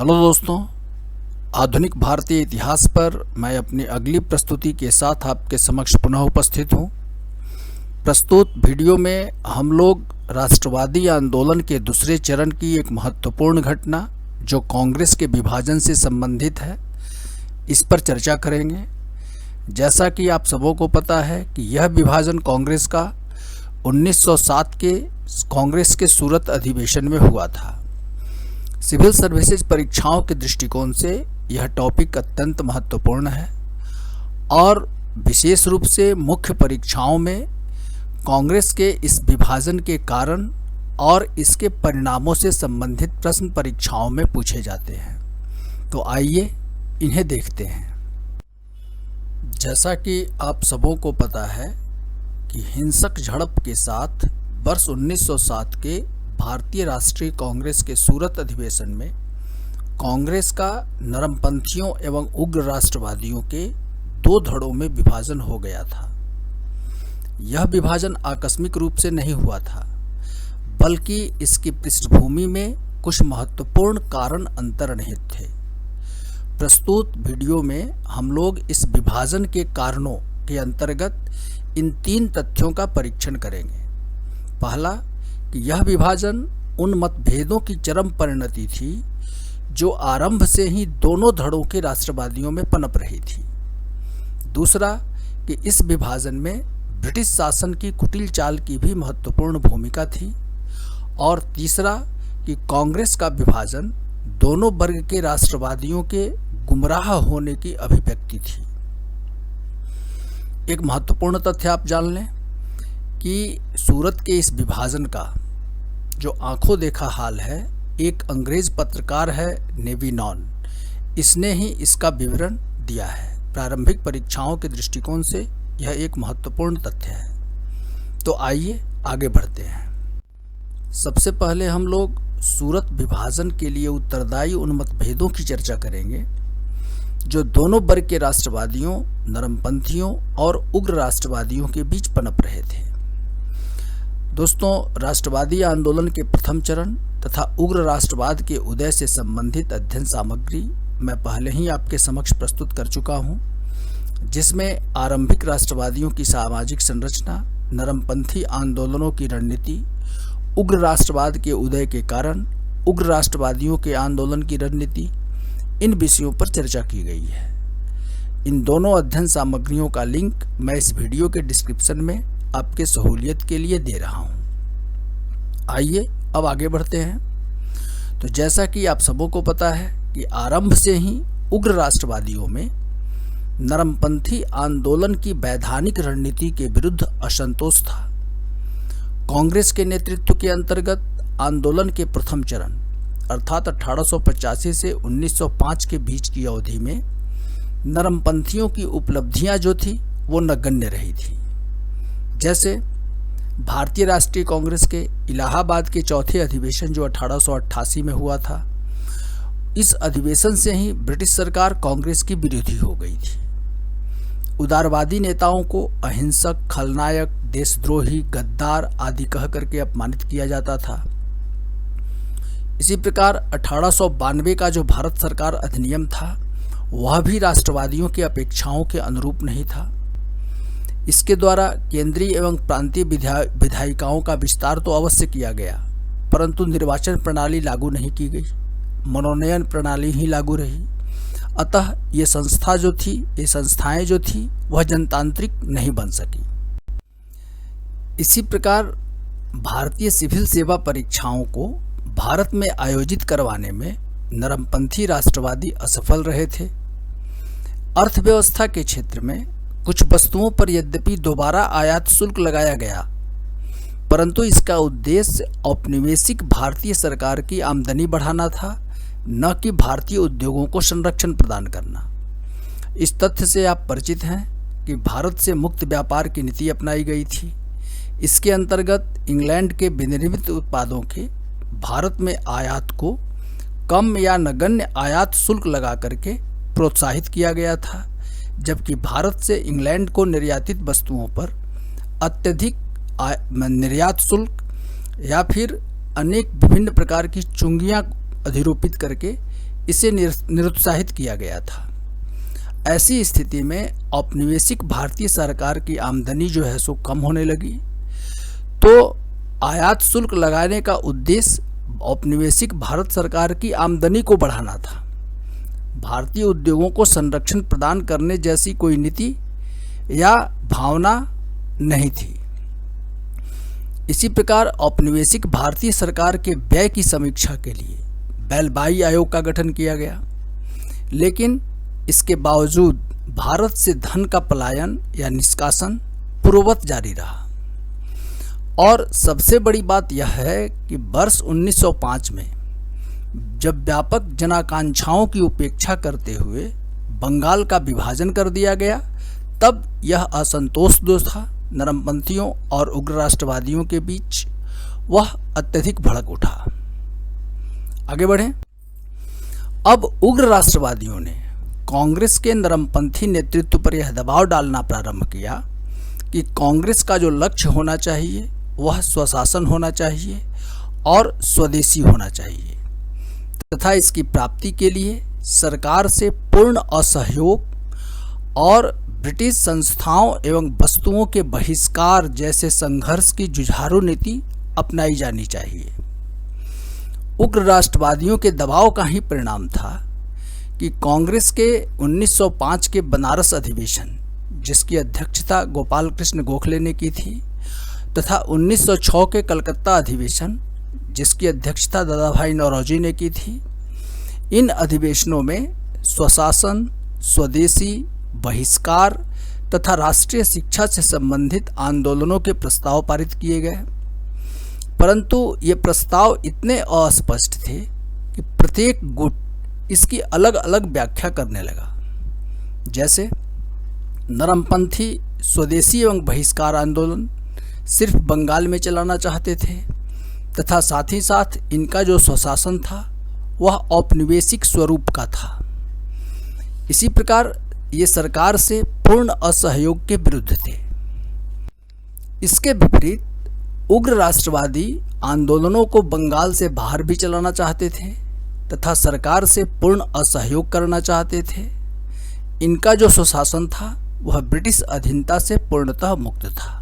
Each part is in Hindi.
हेलो दोस्तों, आधुनिक भारतीय इतिहास पर मैं अपनी अगली प्रस्तुति के साथ आपके समक्ष पुनः उपस्थित हूँ। प्रस्तुत वीडियो में हम लोग राष्ट्रवादी आंदोलन के दूसरे चरण की एक महत्वपूर्ण घटना जो कांग्रेस के विभाजन से संबंधित है, इस पर चर्चा करेंगे। जैसा कि आप सबों को पता है कि यह विभाजन कांग्रेस का 1907 के कांग्रेस के सूरत अधिवेशन में हुआ था। सिविल सर्विसेज परीक्षाओं के दृष्टिकोण से यह टॉपिक अत्यंत महत्वपूर्ण है और विशेष रूप से मुख्य परीक्षाओं में कांग्रेस के इस विभाजन के कारण और इसके परिणामों से संबंधित प्रश्न परीक्षाओं में पूछे जाते हैं। तो आइए इन्हें देखते हैं। जैसा कि आप सबों को पता है कि हिंसक झड़प के साथ वर्ष 1907 के भारतीय राष्ट्रीय कांग्रेस के सूरत अधिवेशन में कांग्रेस का नरमपंथियों एवं उग्र राष्ट्रवादियों के दो धड़ों में विभाजन हो गया था। यह विभाजन आकस्मिक रूप से नहीं हुआ था, बल्कि इसकी पृष्ठभूमि में कुछ महत्वपूर्ण कारण अंतर्निहित थे। प्रस्तुत वीडियो में हम लोग इस विभाजन के कारणों के अंतर्गत इन 3 तथ्यों का परीक्षण करेंगे। पहला, कि यह विभाजन उन मतभेदों की चरम परिणति थी जो आरंभ से ही दोनों धड़ों के राष्ट्रवादियों में पनप रही थी। दूसरा, कि इस विभाजन में ब्रिटिश शासन की कुटिल चाल की भी महत्वपूर्ण भूमिका थी। और तीसरा, कि कांग्रेस का विभाजन दोनों वर्ग के राष्ट्रवादियों के गुमराह होने की अभिव्यक्ति थी। एक महत्वपूर्ण तथ्य आप जान लें कि सूरत के इस विभाजन का जो आंखों देखा हाल है, एक अंग्रेज पत्रकार है नेवी नॉन, इसने ही इसका विवरण दिया है। प्रारंभिक परीक्षाओं के दृष्टिकोण से यह एक महत्वपूर्ण तथ्य है। तो आइए आगे बढ़ते हैं। सबसे पहले हम लोग सूरत विभाजन के लिए उत्तरदायी उन मतभेदों की चर्चा करेंगे जो दोनों वर्ग के राष्ट्रवादियों, नरमपंथियों और उग्र राष्ट्रवादियों के बीच पनप रहे थे। दोस्तों, राष्ट्रवादी आंदोलन के प्रथम चरण तथा उग्र राष्ट्रवाद के उदय से संबंधित अध्ययन सामग्री मैं पहले ही आपके समक्ष प्रस्तुत कर चुका हूं, जिसमें आरंभिक राष्ट्रवादियों की सामाजिक संरचना, नरमपंथी आंदोलनों की रणनीति, उग्र राष्ट्रवाद के उदय के कारण उग्र राष्ट्रवादियों के आंदोलन की रणनीति, इन विषयों पर चर्चा की गई है। इन दोनों अध्ययन सामग्रियों का लिंक मैं इस वीडियो के डिस्क्रिप्शन में आपके सहूलियत के लिए दे रहा हूं। आइए अब आगे बढ़ते हैं। तो जैसा कि आप सबों को पता है कि आरंभ से ही उग्र राष्ट्रवादियों में नरमपंथी आंदोलन की वैधानिक रणनीति के विरुद्ध असंतोष था। कांग्रेस के नेतृत्व के अंतर्गत आंदोलन के प्रथम चरण अर्थात 1885 से 1905 के बीच की अवधि में नरमपंथियों की उपलब्धियां जो थी वो नगण्य रही थी। जैसे भारतीय राष्ट्रीय कांग्रेस के इलाहाबाद के चौथे अधिवेशन जो 1888 में हुआ था, इस अधिवेशन से ही ब्रिटिश सरकार कांग्रेस की विरोधी हो गई थी। उदारवादी नेताओं को अहिंसक, खलनायक, देशद्रोही, गद्दार आदि कह करके अपमानित किया जाता था। इसी प्रकार 1892 का जो भारत सरकार अधिनियम था, वह भी राष्ट्रवादियों की अपेक्षाओं के अनुरूप नहीं था। इसके द्वारा केंद्रीय एवं प्रांतीय विधायिकाओं का विस्तार तो अवश्य किया गया, परंतु निर्वाचन प्रणाली लागू नहीं की गई, मनोनयन प्रणाली ही लागू रही। अतः ये संस्थाएं जो थी वह जनतांत्रिक नहीं बन सकी। इसी प्रकार भारतीय सिविल सेवा परीक्षाओं को भारत में आयोजित करवाने में नरमपंथी राष्ट्रवादी असफल रहे थे। अर्थव्यवस्था के क्षेत्र में कुछ वस्तुओं पर यद्यपि दोबारा आयात शुल्क लगाया गया, परंतु इसका उद्देश्य औपनिवेशिक भारतीय सरकार की आमदनी बढ़ाना था, न कि भारतीय उद्योगों को संरक्षण प्रदान करना। इस तथ्य से आप परिचित हैं कि भारत से मुक्त व्यापार की नीति अपनाई गई थी। इसके अंतर्गत इंग्लैंड के विनिर्मित उत्पादों के भारत में आयात को कम या नगण्य आयात शुल्क लगा करके प्रोत्साहित किया गया था, जबकि भारत से इंग्लैंड को निर्यातित वस्तुओं पर अत्यधिक निर्यात शुल्क या फिर अनेक विभिन्न प्रकार की चुंगियां अधिरोपित करके इसे निरुत्साहित किया गया था। ऐसी स्थिति में औपनिवेशिक भारतीय सरकार की आमदनी जो है सो कम होने लगी। तो आयात शुल्क लगाने का उद्देश्य औपनिवेशिक भारत सरकार की आमदनी को बढ़ाना था। भारतीय उद्योगों को संरक्षण प्रदान करने जैसी कोई नीति या भावना नहीं थी। इसी प्रकार औपनिवेशिक भारतीय सरकार के व्यय की समीक्षा के लिए बैलबाई आयोग का गठन किया गया, लेकिन इसके बावजूद भारत से धन का पलायन या निष्कासन पूर्ववत जारी रहा। और सबसे बड़ी बात यह है कि वर्ष 1905 में जब व्यापक जनाकांक्षाओं की उपेक्षा करते हुए बंगाल का विभाजन कर दिया गया, तब यह असंतोष जो था नरमपंथियों और उग्र राष्ट्रवादियों के बीच वह अत्यधिक भड़क उठा। आगे बढ़ें। अब उग्र राष्ट्रवादियों ने कांग्रेस के नरमपंथी नेतृत्व पर यह दबाव डालना प्रारंभ किया कि कांग्रेस का जो लक्ष्य होना चाहिए वह स्वशासन होना चाहिए और स्वदेशी होना चाहिए, तथा इसकी प्राप्ति के लिए सरकार से पूर्ण असहयोग और ब्रिटिश संस्थाओं एवं वस्तुओं के बहिष्कार जैसे संघर्ष की जुझारू नीति अपनाई जानी चाहिए। उग्र राष्ट्रवादियों के दबाव का ही परिणाम था कि कांग्रेस के 1905 के बनारस अधिवेशन, जिसकी अध्यक्षता गोपाल कृष्ण गोखले ने की थी, तथा 1906 के कलकत्ता अधिवेशन, जिसकी अध्यक्षता दादाभाई नौरोजी ने की थी, इन अधिवेशनों में स्वशासन, स्वदेशी, बहिष्कार तथा राष्ट्रीय शिक्षा से संबंधित आंदोलनों के प्रस्ताव पारित किए गए। परंतु ये प्रस्ताव इतने अस्पष्ट थे कि प्रत्येक गुट इसकी अलग अलग व्याख्या करने लगा। जैसे नरमपंथी स्वदेशी एवं बहिष्कार आंदोलन सिर्फ बंगाल में चलाना चाहते थे, तथा साथ ही साथ इनका जो स्वशासन था वह औपनिवेशिक स्वरूप का था। इसी प्रकार ये सरकार से पूर्ण असहयोग के विरुद्ध थे। इसके विपरीत उग्र राष्ट्रवादी आंदोलनों को बंगाल से बाहर भी चलाना चाहते थे तथा सरकार से पूर्ण असहयोग करना चाहते थे। इनका जो स्वशासन था वह ब्रिटिश अधीनता से पूर्णतः मुक्त था।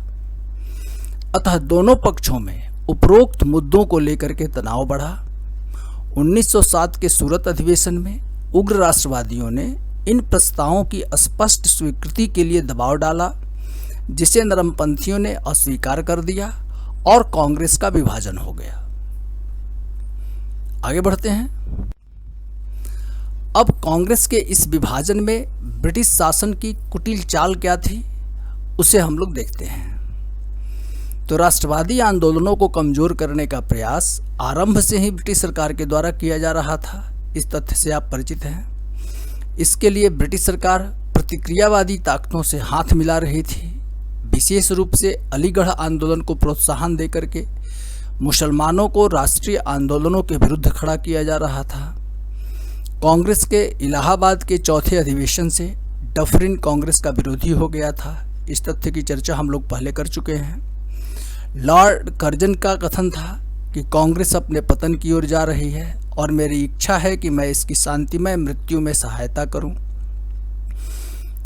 अतः दोनों पक्षों में उपरोक्त मुद्दों को लेकर के तनाव बढ़ा। 1907 के सूरत अधिवेशन में उग्र राष्ट्रवादियों ने इन प्रस्तावों की स्पष्ट स्वीकृति के लिए दबाव डाला, जिसे नरमपंथियों ने अस्वीकार कर दिया और कांग्रेस का विभाजन हो गया। आगे बढ़ते हैं। अब कांग्रेस के इस विभाजन में ब्रिटिश शासन की कुटिल चाल क्या थी, उसे हम लोग देखते हैं। तो राष्ट्रवादी आंदोलनों को कमजोर करने का प्रयास आरंभ से ही ब्रिटिश सरकार के द्वारा किया जा रहा था। इस तथ्य से आप परिचित हैं। इसके लिए ब्रिटिश सरकार प्रतिक्रियावादी ताकतों से हाथ मिला रही थी। विशेष रूप से अलीगढ़ आंदोलन को प्रोत्साहन देकर के मुसलमानों को राष्ट्रीय आंदोलनों के विरुद्ध खड़ा किया जा रहा था। कांग्रेस के इलाहाबाद के चौथे अधिवेशन से डफरिन कांग्रेस का विरोधी हो गया था। इस तथ्य की चर्चा हम लोग पहले कर चुके हैं। लॉर्ड कर्जन का कथन था कि कांग्रेस अपने पतन की ओर जा रही है और मेरी इच्छा है कि मैं इसकी शांतिमय मृत्यु में सहायता करूं।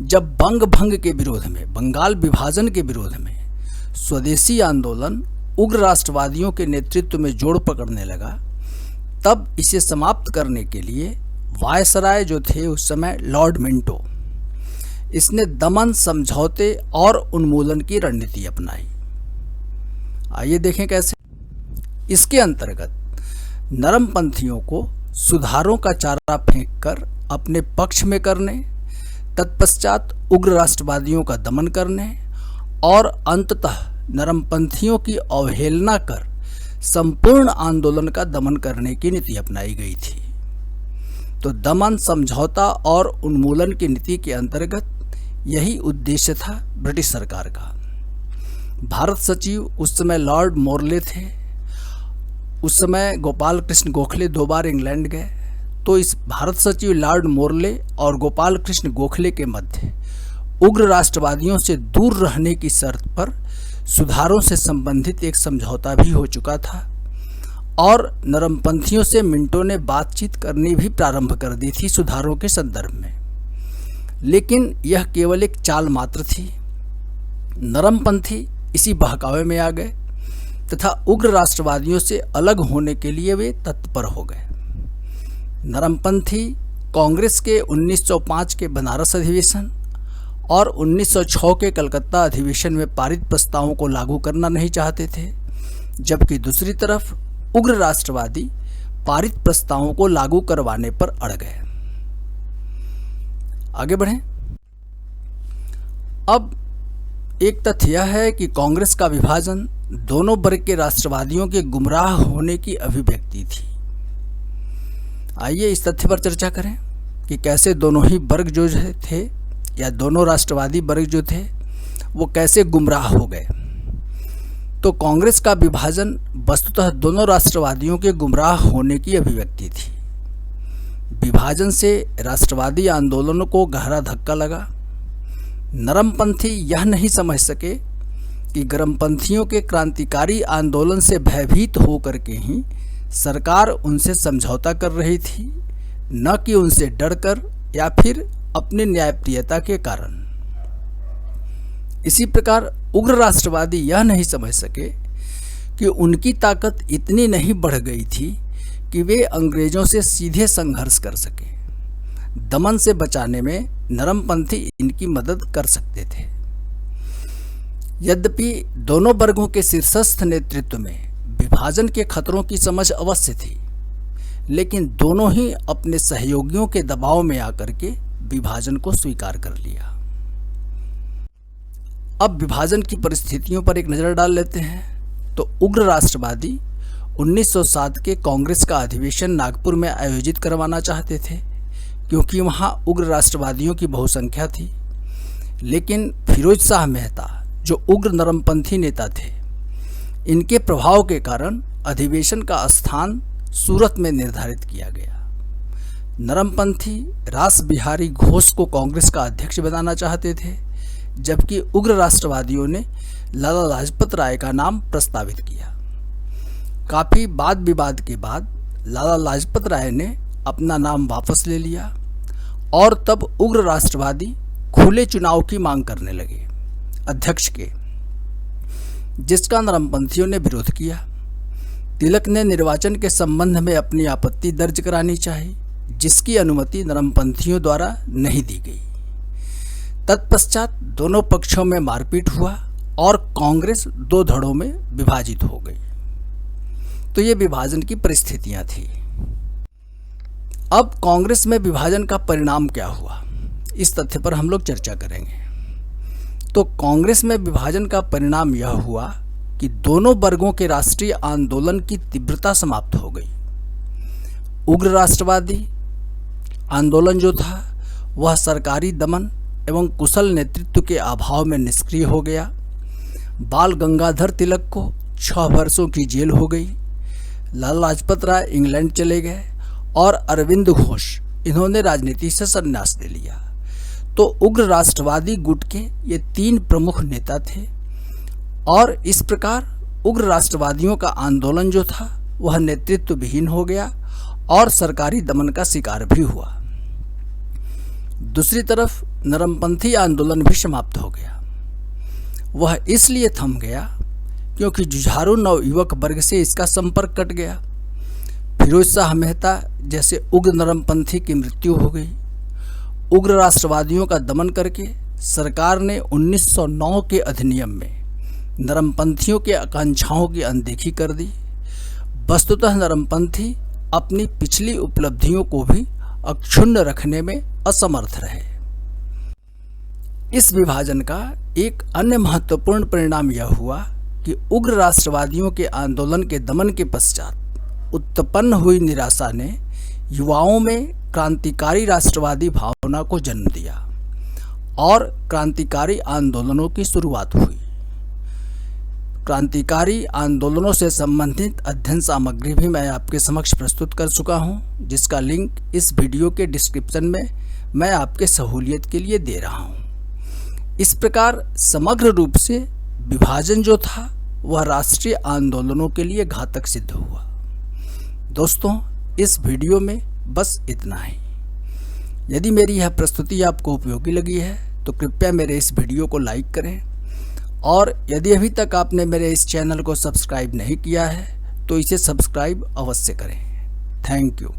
जब बंग भंग के विरोध में, बंगाल विभाजन के विरोध में स्वदेशी आंदोलन उग्र राष्ट्रवादियों के नेतृत्व में जोड़ पकड़ने लगा, तब इसे समाप्त करने के लिए वायसराय जो थे उस समय लॉर्ड मिंटो, इसने दमन, समझौते और उन्मूलन की रणनीति अपनाई। आइए देखें कैसे। इसके अंतर्गत नरमपंथियों को सुधारों का चारा फेंककर अपने पक्ष में करने, तत्पश्चात उग्र राष्ट्रवादियों का दमन करने और अंततः नरमपंथियों की अवहेलना कर संपूर्ण आंदोलन का दमन करने की नीति अपनाई गई थी। तो दमन, समझौता और उन्मूलन की नीति के अंतर्गत यही उद्देश्य था ब्रिटिश सरकार का। भारत सचिव उस समय लॉर्ड मोरले थे। उस समय गोपाल कृष्ण गोखले 2 बार इंग्लैंड गए। तो इस भारत सचिव लॉर्ड मोरले और गोपाल कृष्ण गोखले के मध्य उग्र राष्ट्रवादियों से दूर रहने की शर्त पर सुधारों से संबंधित एक समझौता भी हो चुका था और नरमपंथियों से मिंटो ने बातचीत करनी भी प्रारंभ कर दी थी सुधारों के संदर्भ में, लेकिन यह केवल एक चाल मात्र थी। नरमपंथी इसी बहकावे में आ गए तथा उग्र राष्ट्रवादियों से अलग होने के लिए वे तत्पर हो गए। नरमपंथी कांग्रेस के 1905 के बनारस अधिवेशन और 1906 के कलकत्ता अधिवेशन में पारित प्रस्तावों को लागू करना नहीं चाहते थे, जबकि दूसरी तरफ उग्र राष्ट्रवादी पारित प्रस्तावों को लागू करवाने पर अड़ गए। आगे बढ़ें। अब एक तथ्य यह है कि कांग्रेस का विभाजन दोनों वर्ग के राष्ट्रवादियों के गुमराह होने की अभिव्यक्ति थी। आइए इस तथ्य पर चर्चा करें कि कैसे दोनों ही वर्ग जो थे या दोनों राष्ट्रवादी वर्ग जो थे वो कैसे गुमराह हो गए। तो कांग्रेस का विभाजन वस्तुतः दोनों राष्ट्रवादियों के गुमराह होने की अभिव्यक्ति थी। विभाजन से राष्ट्रवादी आंदोलनों को गहरा धक्का लगा। नरमपंथी यह नहीं समझ सके कि गर्मपंथियों के क्रांतिकारी आंदोलन से भयभीत होकर के ही सरकार उनसे समझौता कर रही थी, न कि उनसे डरकर या फिर अपनी न्यायप्रियता के कारण। इसी प्रकार उग्र राष्ट्रवादी यह नहीं समझ सके कि उनकी ताकत इतनी नहीं बढ़ गई थी कि वे अंग्रेजों से सीधे संघर्ष कर सके। दमन से बचाने में नरमपंथी इनकी मदद कर सकते थे। यद्यपि दोनों वर्गों के शीर्षस्थ नेतृत्व में विभाजन के खतरों की समझ अवश्य थी, लेकिन दोनों ही अपने सहयोगियों के दबाव में आकर के विभाजन को स्वीकार कर लिया। अब विभाजन की परिस्थितियों पर एक नज़र डाल लेते हैं। तो उग्र राष्ट्रवादी 1907 के कांग्रेस का अधिवेशन नागपुर में आयोजित करवाना चाहते थे, क्योंकि वहां उग्र राष्ट्रवादियों की बहुसंख्या थी। लेकिन फिरोज शाह मेहता जो उग्र नरमपंथी नेता थे, इनके प्रभाव के कारण अधिवेशन का स्थान सूरत में निर्धारित किया गया। नरमपंथी रास बिहारी घोष को कांग्रेस का अध्यक्ष बनाना चाहते थे, जबकि उग्र राष्ट्रवादियों ने लाला लाजपत राय का नाम प्रस्तावित किया। काफ़ी वाद विवाद के बाद लाला लाजपत राय ने अपना नाम वापस ले लिया और तब उग्र राष्ट्रवादी खुले चुनाव की मांग करने लगे अध्यक्ष के, जिसका नरमपंथियों ने विरोध किया। तिलक ने निर्वाचन के संबंध में अपनी आपत्ति दर्ज करानी चाहिए, जिसकी अनुमति नरमपंथियों द्वारा नहीं दी गई। तत्पश्चात दोनों पक्षों में मारपीट हुआ और कांग्रेस दो धड़ों में विभाजित हो गई। तो ये विभाजन की परिस्थितियां थी। अब कांग्रेस में विभाजन का परिणाम क्या हुआ, इस तथ्य पर हम लोग चर्चा करेंगे। तो कांग्रेस में विभाजन का परिणाम यह हुआ कि दोनों वर्गों के राष्ट्रीय आंदोलन की तीव्रता समाप्त हो गई। उग्र राष्ट्रवादी आंदोलन जो था वह सरकारी दमन एवं कुशल नेतृत्व के अभाव में निष्क्रिय हो गया। बाल गंगाधर तिलक को 6 वर्षों की जेल हो गई। लाला लाजपत राय इंग्लैंड चले गए और अरविंद घोष इन्होंने राजनीति से संन्यास ले लिया। तो उग्र राष्ट्रवादी गुट के ये 3 प्रमुख नेता थे और इस प्रकार उग्र राष्ट्रवादियों का आंदोलन जो था वह नेतृत्व विहीन हो गया और सरकारी दमन का शिकार भी हुआ। दूसरी तरफ नरमपंथी आंदोलन भी समाप्त हो गया। वह इसलिए थम गया क्योंकि जुझारू नवयुवक वर्ग से इसका संपर्क कट गया। फिरोज शाह मेहता जैसे उग्र नरमपंथी की मृत्यु हो गई। उग्र राष्ट्रवादियों का दमन करके सरकार ने 1909 के अधिनियम में नरमपंथियों के आकांक्षाओं की अनदेखी कर दी। वस्तुतः नरमपंथी अपनी पिछली उपलब्धियों को भी अक्षुण्ण रखने में असमर्थ रहे। इस विभाजन का एक अन्य महत्वपूर्ण परिणाम यह हुआ कि उग्र राष्ट्रवादियों के आंदोलन के दमन के पश्चात उत्पन्न हुई निराशा ने युवाओं में क्रांतिकारी राष्ट्रवादी भावना को जन्म दिया और क्रांतिकारी आंदोलनों की शुरुआत हुई। क्रांतिकारी आंदोलनों से संबंधित अध्ययन सामग्री भी मैं आपके समक्ष प्रस्तुत कर चुका हूं, जिसका लिंक इस वीडियो के डिस्क्रिप्शन में मैं आपके सहूलियत के लिए दे रहा हूं। इस प्रकार समग्र रूप से विभाजन जो था वह राष्ट्रीय आंदोलनों के लिए घातक सिद्ध हुआ। दोस्तों, इस वीडियो में बस इतना ही। यदि मेरी यह प्रस्तुति आपको उपयोगी लगी है तो कृपया मेरे इस वीडियो को लाइक करें, और यदि अभी तक आपने मेरे इस चैनल को सब्सक्राइब नहीं किया है तो इसे सब्सक्राइब अवश्य करें। Thank you.